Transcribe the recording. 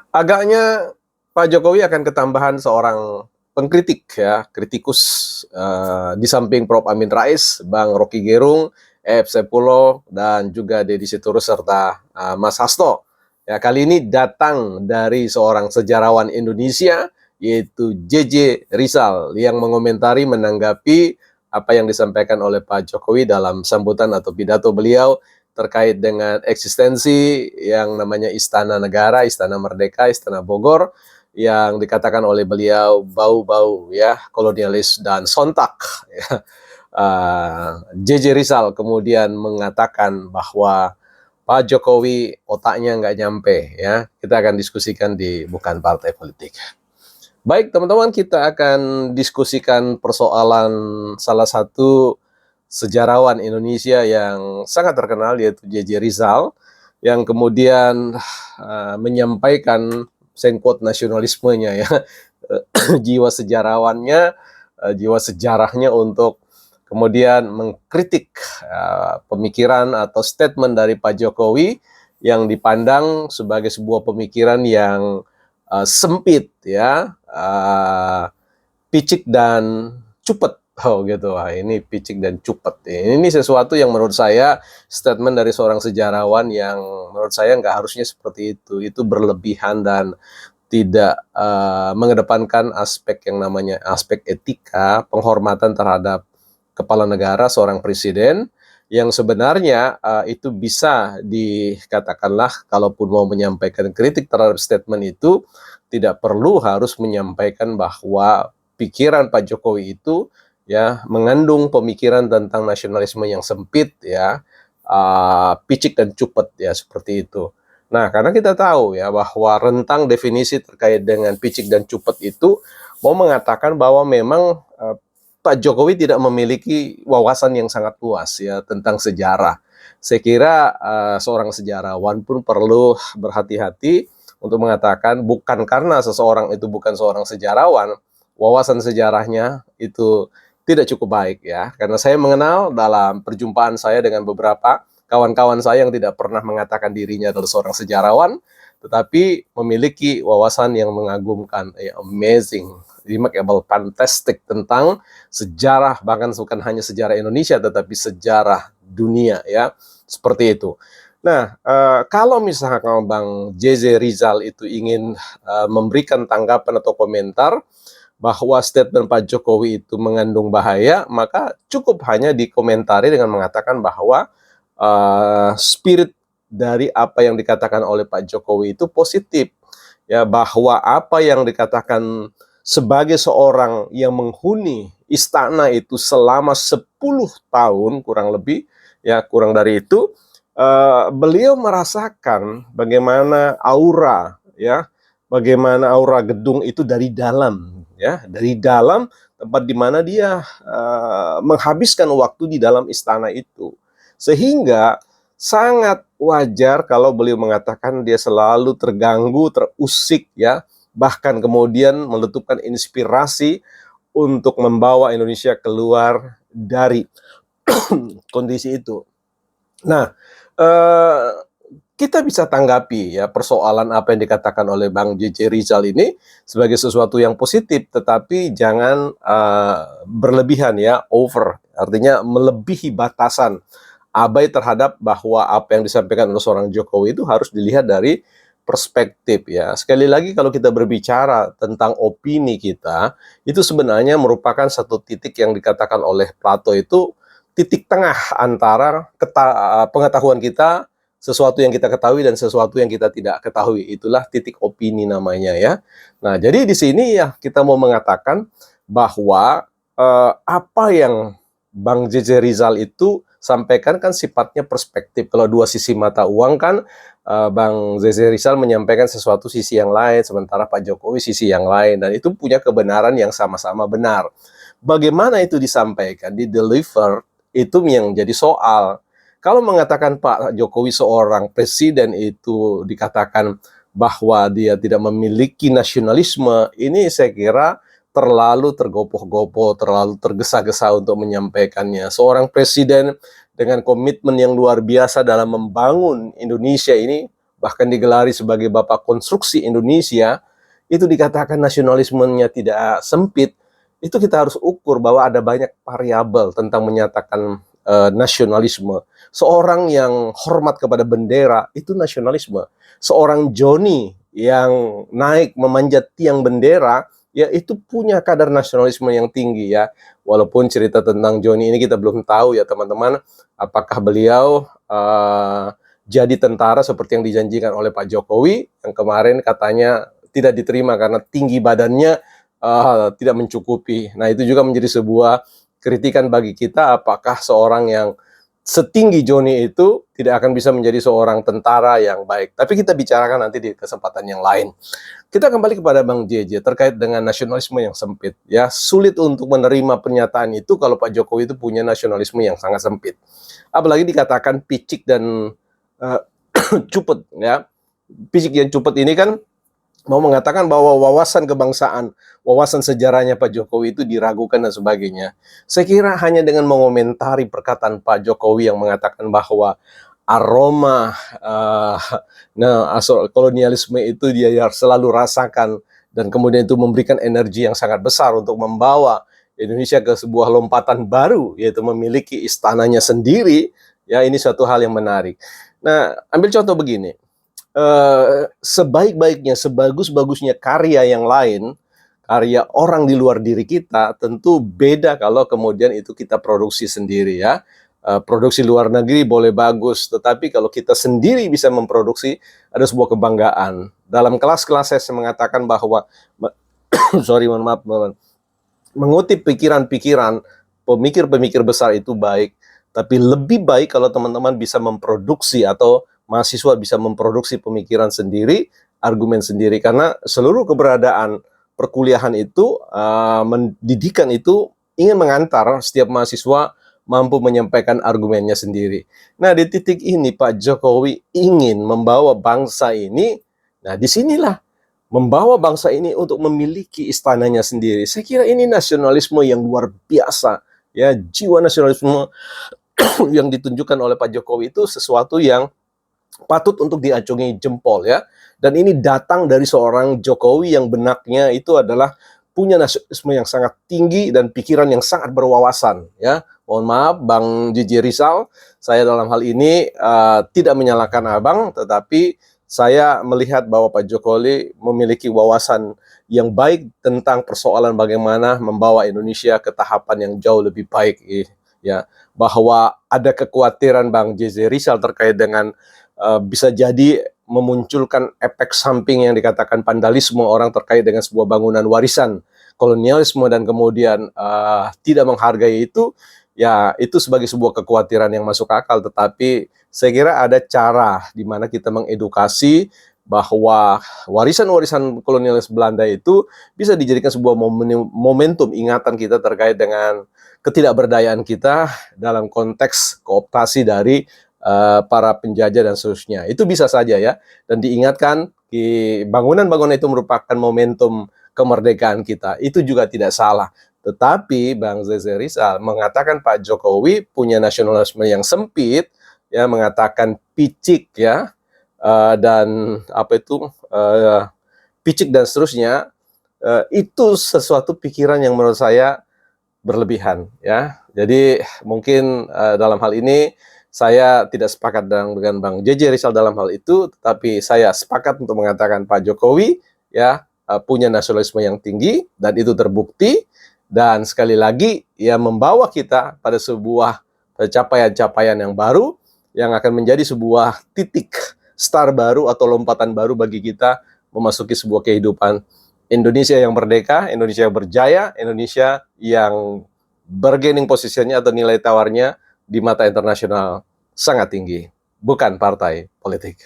Agaknya Pak Jokowi akan ketambahan seorang pengkritik ya, kritikus di samping Prof. Amin Rais, Bang Rocky Gerung, Sepuluh, dan juga Deddy Sitorus serta Mas Hasto. Ya, kali ini datang dari seorang sejarawan Indonesia yaitu JJ Rizal yang mengomentari menanggapi apa yang disampaikan oleh Pak Jokowi dalam sambutan atau pidato beliau terkait dengan eksistensi yang namanya Istana Negara, Istana Merdeka, Istana Bogor yang dikatakan oleh beliau bau-bau ya kolonialis dan sontak. Ya. JJ Rizal kemudian mengatakan bahwa Pak Jokowi otaknya nggak nyampe ya. Kita akan diskusikan di bukan partai politik. Baik teman-teman, kita akan diskusikan persoalan salah satu sejarawan Indonesia yang sangat terkenal yaitu JJ Rizal yang kemudian menyampaikan sengkot nasionalismenya ya, jiwa sejarawannya, jiwa sejarahnya untuk kemudian mengkritik pemikiran atau statement dari Pak Jokowi yang dipandang sebagai sebuah pemikiran yang sempit ya, picik dan cupet. Oh gitu, wah ini picik dan cupet. Ini sesuatu yang menurut saya statement dari seorang sejarawan yang menurut saya nggak harusnya seperti itu. Itu berlebihan dan tidak mengedepankan aspek yang namanya aspek etika, penghormatan terhadap kepala negara, seorang presiden, yang sebenarnya itu bisa dikatakanlah kalaupun mau menyampaikan kritik terhadap statement itu, tidak perlu harus menyampaikan bahwa pikiran Pak Jokowi itu ya mengandung pemikiran tentang nasionalisme yang sempit ya, picik dan cupet ya seperti itu. Nah, karena kita tahu ya bahwa rentang definisi terkait dengan picik dan cupet itu mau mengatakan bahwa memang Pak Jokowi tidak memiliki wawasan yang sangat luas ya tentang sejarah. Saya kira seorang sejarawan pun perlu berhati-hati untuk mengatakan bukan karena seseorang itu bukan seorang sejarawan, wawasan sejarahnya itu tidak cukup baik ya. Karena saya mengenal dalam perjumpaan saya dengan beberapa kawan-kawan saya yang tidak pernah mengatakan dirinya adalah seorang sejarawan, tetapi memiliki wawasan yang mengagumkan, amazing, remarkable, fantastic tentang sejarah, bahkan bukan hanya sejarah Indonesia, tetapi sejarah dunia ya, seperti itu. Nah, kalau misalnya Bang JJ Rizal itu ingin memberikan tanggapan atau komentar bahwa statement Pak Jokowi itu mengandung bahaya, maka cukup hanya dikomentari dengan mengatakan bahwa spirit dari apa yang dikatakan oleh Pak Jokowi itu positif, ya bahwa apa yang dikatakan sebagai seorang yang menghuni istana itu selama 10 tahun kurang lebih, ya kurang dari itu, beliau merasakan bagaimana aura ya, bagaimana aura gedung itu dari dalam ya, dari dalam tempat di mana dia menghabiskan waktu di dalam istana itu. Sehingga sangat wajar kalau beliau mengatakan dia selalu terganggu, terusik ya, bahkan kemudian meletupkan inspirasi untuk membawa Indonesia keluar dari kondisi itu. Nah, kita bisa tanggapi ya persoalan apa yang dikatakan oleh Bang JJ Rizal ini sebagai sesuatu yang positif, tetapi jangan berlebihan ya, over, artinya melebihi batasan, abai terhadap bahwa apa yang disampaikan oleh seorang Jokowi itu harus dilihat dari perspektif ya. Sekali lagi kalau kita berbicara tentang opini kita, itu sebenarnya merupakan satu titik yang dikatakan oleh Plato itu titik tengah antara pengetahuan kita, sesuatu yang kita ketahui dan sesuatu yang kita tidak ketahui. Itulah titik opini namanya ya. Nah, jadi di sini ya kita mau mengatakan bahwa apa yang Bang JJ Rizal itu sampaikan kan sifatnya perspektif. Kalau dua sisi mata uang kan Bang JJ Rizal menyampaikan sesuatu sisi yang lain, sementara Pak Jokowi sisi yang lain, dan itu punya kebenaran yang sama-sama benar. Bagaimana itu disampaikan, di-deliver, itu yang jadi soal. Kalau mengatakan Pak Jokowi seorang presiden itu dikatakan bahwa dia tidak memiliki nasionalisme, ini saya kira terlalu tergopoh-gopoh, terlalu tergesa-gesa untuk menyampaikannya. Seorang presiden dengan komitmen yang luar biasa dalam membangun Indonesia ini bahkan digelari sebagai Bapak Konstruksi Indonesia, itu dikatakan nasionalismenya tidak sempit, itu kita harus ukur bahwa ada banyak variabel tentang menyatakan nasionalisme. Seorang yang hormat kepada bendera, itu nasionalisme. Seorang Joni yang naik memanjat tiang bendera, ya itu punya kadar nasionalisme yang tinggi ya. Walaupun cerita tentang Joni ini kita belum tahu ya teman-teman, apakah beliau jadi tentara seperti yang dijanjikan oleh Pak Jokowi yang kemarin katanya tidak diterima karena tinggi badannya tidak mencukupi. Nah itu juga menjadi sebuah kritikan bagi kita, apakah seorang yang setinggi Joni itu tidak akan bisa menjadi seorang tentara yang baik. Tapi kita bicarakan nanti di kesempatan yang lain. Kita kembali kepada Bang JJ terkait dengan nasionalisme yang sempit. Ya, sulit untuk menerima pernyataan itu kalau Pak Jokowi itu punya nasionalisme yang sangat sempit. Apalagi dikatakan picik dan cupet ya. Picik dan cupet ini kan mau mengatakan bahwa wawasan kebangsaan, wawasan sejarahnya Pak Jokowi itu diragukan dan sebagainya. Saya kira hanya dengan mengomentari perkataan Pak Jokowi yang mengatakan bahwa aroma kolonialisme itu dia selalu rasakan dan kemudian itu memberikan energi yang sangat besar untuk membawa Indonesia ke sebuah lompatan baru, yaitu memiliki istananya sendiri. Ya, ini suatu hal yang menarik. Nah, ambil contoh begini. Sebaik-baiknya, sebagus-bagusnya karya yang lain, karya orang di luar diri kita, tentu beda kalau kemudian itu kita produksi sendiri ya. Produksi luar negeri boleh bagus, tetapi kalau kita sendiri bisa memproduksi, ada sebuah kebanggaan. Dalam kelas-kelas saya mengatakan bahwa, mohon maaf, mengutip pikiran-pikiran pemikir-pemikir besar itu baik, tapi lebih baik kalau teman-teman bisa memproduksi atau mahasiswa bisa memproduksi pemikiran sendiri, argumen sendiri, karena seluruh keberadaan perkuliahan itu, pendidikan itu ingin mengantar setiap mahasiswa mampu menyampaikan argumennya sendiri. Nah, di titik ini Pak Jokowi ingin membawa bangsa ini, nah disinilah membawa bangsa ini untuk memiliki istananya sendiri. Saya kira ini nasionalisme yang luar biasa. Ya, jiwa nasionalisme yang ditunjukkan oleh Pak Jokowi itu sesuatu yang patut untuk diacungi jempol ya. Dan ini datang dari seorang Jokowi yang benaknya itu adalah punya nasionalisme yang sangat tinggi dan pikiran yang sangat berwawasan ya. Mohon maaf Bang Jiji Rizal, saya dalam hal ini tidak menyalahkan Abang, tetapi saya melihat bahwa Pak Jokowi memiliki wawasan yang baik tentang persoalan bagaimana membawa Indonesia ke tahapan yang jauh lebih baik ya. Bahwa ada kekhawatiran Bang Jiji Rizal terkait dengan bisa jadi memunculkan efek samping yang dikatakan vandalisme orang terkait dengan sebuah bangunan warisan kolonialisme dan kemudian tidak menghargai itu, ya itu sebagai sebuah kekhawatiran yang masuk akal. Tetapi saya kira ada cara di mana kita mengedukasi bahwa warisan-warisan kolonialis Belanda itu bisa dijadikan sebuah momentum ingatan kita terkait dengan ketidakberdayaan kita dalam konteks kooptasi dari para penjajah dan seterusnya. Itu bisa saja ya, dan diingatkan bangunan-bangunan itu merupakan momentum kemerdekaan kita. Itu juga tidak salah. Tetapi Bang Zeze Rizal mengatakan Pak Jokowi punya nasionalisme yang sempit, ya mengatakan picik ya, dan apa itu picik dan seterusnya, itu sesuatu pikiran yang menurut saya berlebihan ya. Jadi mungkin dalam hal ini saya tidak sepakat dengan Bang JJ Rizal dalam hal itu, tetapi saya sepakat untuk mengatakan Pak Jokowi ya punya nasionalisme yang tinggi dan itu terbukti, dan sekali lagi ya membawa kita pada sebuah capaian-capaian yang baru yang akan menjadi sebuah titik star baru atau lompatan baru bagi kita memasuki sebuah kehidupan Indonesia yang merdeka, Indonesia yang berjaya, Indonesia yang bargaining posisinya atau nilai tawarnya di mata internasional sangat tinggi, bukan partai politik.